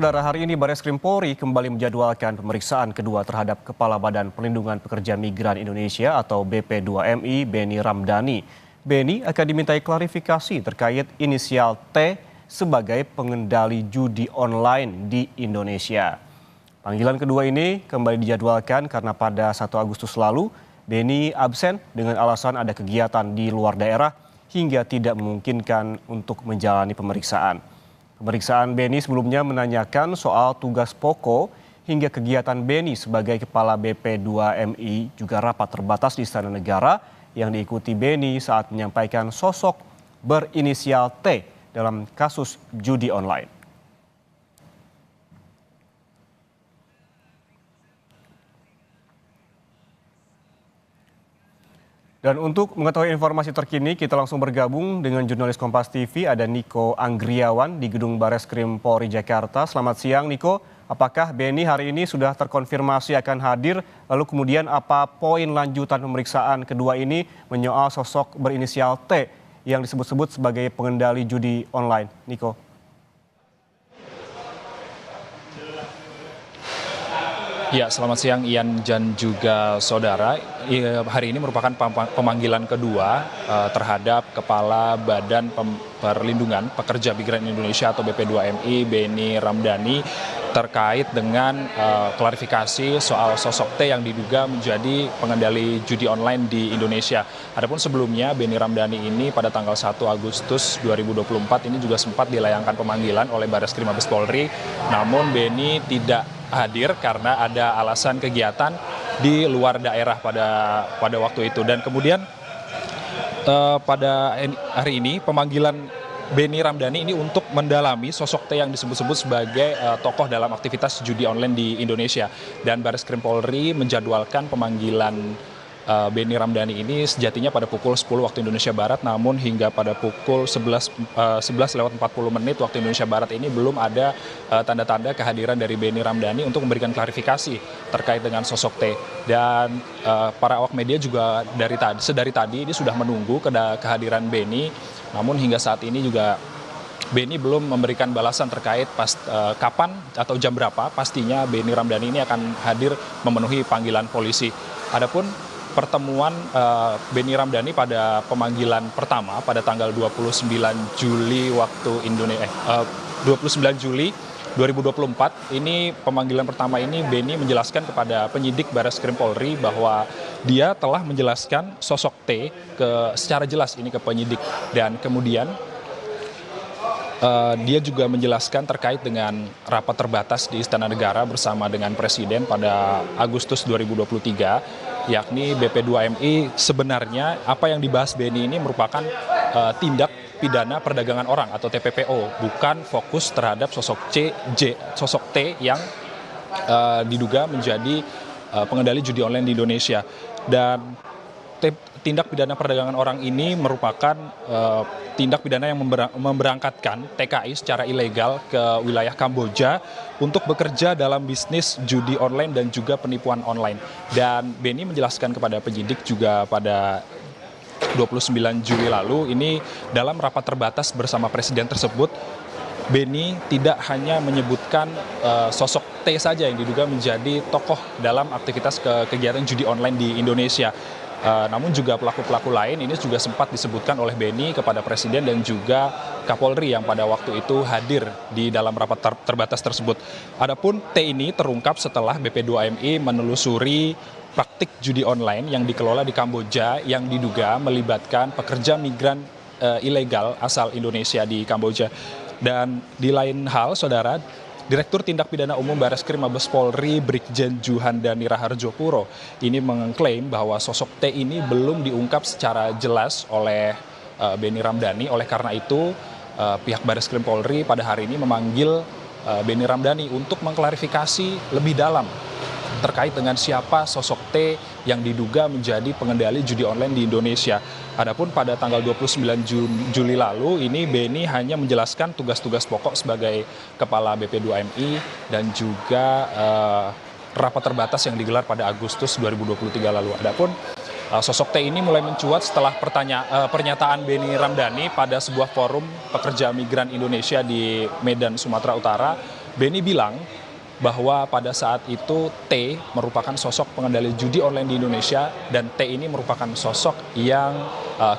Saudara, hari ini Barreskrim Polri kembali menjadwalkan pemeriksaan kedua terhadap Kepala Badan Perlindungan Pekerja Migran Indonesia atau BP2MI, Beni Ramdhani. Beni akan dimintai klarifikasi terkait inisial T sebagai pengendali judi online di Indonesia. Panggilan kedua ini kembali dijadwalkan karena pada 1 Agustus lalu, Beni absen dengan alasan ada kegiatan di luar daerah hingga tidak memungkinkan untuk menjalani pemeriksaan. Pemeriksaan Beni sebelumnya menanyakan soal tugas pokok hingga kegiatan Beni sebagai Kepala BP2MI juga rapat terbatas di Istana Negara yang diikuti Beni saat menyampaikan sosok berinisial T dalam kasus judi online. Dan untuk mengetahui informasi terkini, kita langsung bergabung dengan jurnalis Kompas TV, ada Niko Anggriawan di Gedung Barreskrim Polri Jakarta. Selamat siang Niko, apakah Beni hari ini sudah terkonfirmasi akan hadir? Lalu kemudian apa poin lanjutan pemeriksaan kedua ini menyoal sosok berinisial T yang disebut-sebut sebagai pengendali judi online? Niko. Ya, selamat siang Ian dan juga saudara. Hari ini merupakan pemanggilan kedua terhadap Kepala Badan Perlindungan Pekerja Migran Indonesia atau BP2MI, Beni Ramdhani, terkait dengan klarifikasi soal sosok T yang diduga menjadi pengendali judi online di Indonesia. Adapun sebelumnya Beni Ramdhani ini pada tanggal 1 Agustus 2024 ini juga sempat dilayangkan pemanggilan oleh Barreskrim Mabes Polri, namun Beni tidak hadir karena ada alasan kegiatan di luar daerah pada waktu itu. Dan kemudian pada hari ini pemanggilan Beni Ramdhani ini untuk mendalami sosok T yang disebut-sebut sebagai tokoh dalam aktivitas judi online di Indonesia. Dan Barreskrim Polri menjadwalkan pemanggilan Beni Ramdhani ini sejatinya pada pukul 10 waktu Indonesia Barat, namun hingga pada pukul 11:40 waktu Indonesia Barat ini belum ada tanda-tanda kehadiran dari Beni Ramdhani untuk memberikan klarifikasi terkait dengan sosok T. Dan para awak media juga sedari tadi ini sudah menunggu kehadiran Beni, namun hingga saat ini juga Beni belum memberikan balasan terkait kapan atau jam berapa pastinya Beni Ramdhani ini akan hadir memenuhi panggilan polisi. Adapun pertemuan Beni Ramdhani pada pemanggilan pertama pada tanggal 29 Juli 2024 ini pemanggilan pertama ini Beni menjelaskan kepada penyidik Barreskrim Polri bahwa dia telah menjelaskan sosok T secara jelas ini ke penyidik, dan kemudian dia juga menjelaskan terkait dengan rapat terbatas di Istana Negara bersama dengan Presiden pada Agustus 2023, yakni BP2MI Sebenarnya apa yang dibahas Beni ini merupakan tindak pidana perdagangan orang atau TPPO, bukan fokus terhadap sosok T yang diduga menjadi pengendali judi online di Indonesia. Dan tindak pidana perdagangan orang ini merupakan tindak pidana yang memberangkatkan TKI secara ilegal ke wilayah Kamboja untuk bekerja dalam bisnis judi online dan juga penipuan online. Dan Beni menjelaskan kepada penyidik juga pada 29 Juli lalu ini dalam rapat terbatas bersama Presiden tersebut, Beni tidak hanya menyebutkan sosok T saja yang diduga menjadi tokoh dalam aktivitas kegiatan judi online di Indonesia. Namun juga pelaku-pelaku lain ini juga sempat disebutkan oleh Beni kepada Presiden dan juga Kapolri yang pada waktu itu hadir di dalam rapat terbatas tersebut. Adapun T ini terungkap setelah BP2MI menelusuri praktik judi online yang dikelola di Kamboja yang diduga melibatkan pekerja migran ilegal asal Indonesia di Kamboja. Dan di lain hal, saudara, Direktur Tindak Pidana Umum Barreskrim Mabes Polri Brigjen Juhandani Raharjopuro ini mengklaim bahwa sosok T ini belum diungkap secara jelas oleh Beni Ramdhani. Oleh karena itu pihak Barreskrim Polri pada hari ini memanggil Beni Ramdhani untuk mengklarifikasi lebih dalam terkait dengan siapa sosok T yang diduga menjadi pengendali judi online di Indonesia. Adapun pada tanggal 29 Juli lalu ini Beni hanya menjelaskan tugas-tugas pokok sebagai Kepala BP2MI dan juga rapat terbatas yang digelar pada Agustus 2023 lalu. Adapun sosok T ini mulai mencuat setelah pernyataan Beni Ramdhani pada sebuah forum pekerja migran Indonesia di Medan, Sumatera Utara, Beni bilang bahwa pada saat itu T merupakan sosok pengendali judi online di Indonesia dan T ini merupakan sosok yang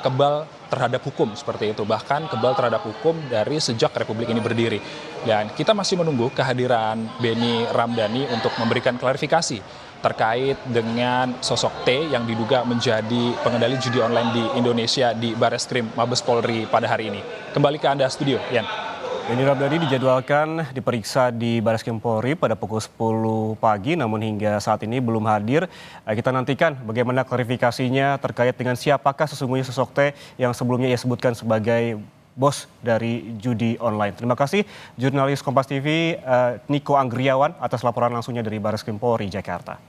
kebal terhadap hukum seperti itu, bahkan kebal terhadap hukum dari sejak Republik ini berdiri. Dan kita masih menunggu kehadiran Beni Ramdhani untuk memberikan klarifikasi terkait dengan sosok T yang diduga menjadi pengendali judi online di Indonesia di Bareskrim Mabes Polri pada hari ini. Kembali ke Anda studio, Yan. Beni Ramdhani dijadwalkan diperiksa di Bareskrim Polri pada pukul 10 pagi, namun hingga saat ini belum hadir. Kita nantikan bagaimana klarifikasinya terkait dengan siapakah sesungguhnya sosok T yang sebelumnya ia sebutkan sebagai bos dari judi online. Terima kasih jurnalis Kompas TV Niko Anggriawan atas laporan langsungnya dari Bareskrim Polri Jakarta.